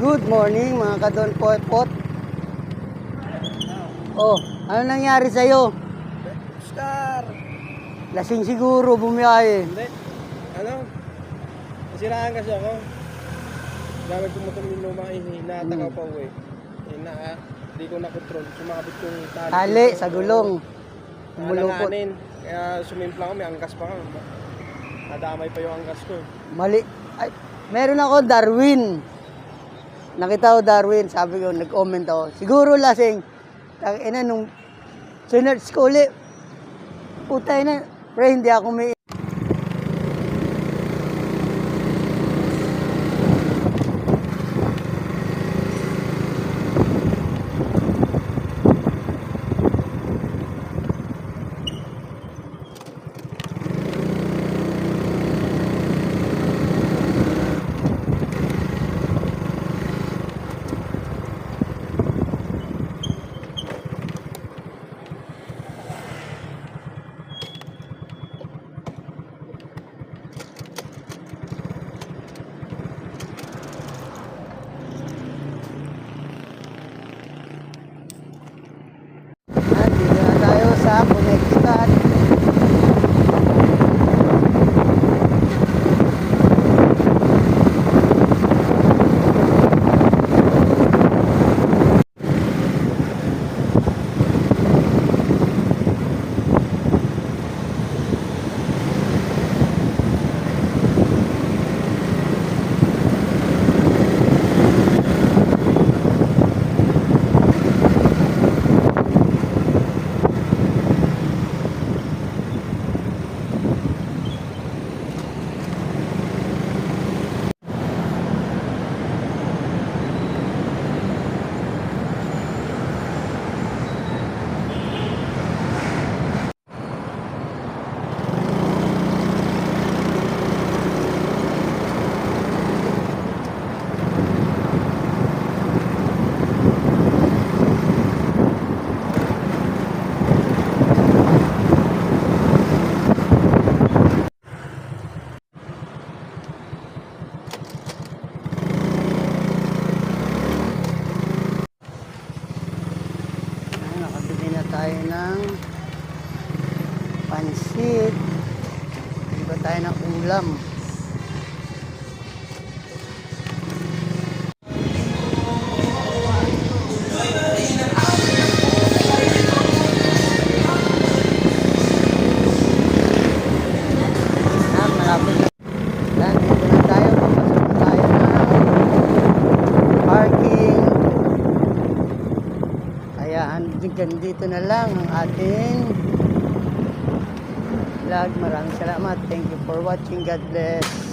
Good morning mga kadon pot. Oh, ano nangyari sa'yo? Star! Lasing siguro, bumiyahe. Hindi. Ano? Nasiraan kasi ako. Gamit ko motor yung lumang hinatakaw pa uwi. Hindi ko nakontrol. Sumakabit kong Tali sa gulong. Mulupot. Alanganin. Kaya sumimpla ko, may angkas pa ka. Nadamay pa yung angkas ko. Mali. Ay, meron ako Darwin. Nakita ko Darwin, sabi ko, nag-comment ako. Siguro lasing. Tangina nung sinerch ko ulit. Putay na. Pre, hindi ako may... Dito na tayo sa Connecticut. Nakabili na tayo ng pansit. Iba tayo ng ulam. Malapit na. Yan, dito na tayo. Papasok na tayo ng parking. Kaya dito na lang ang ating vlog. Maraming salamat. Thank you for watching. God bless.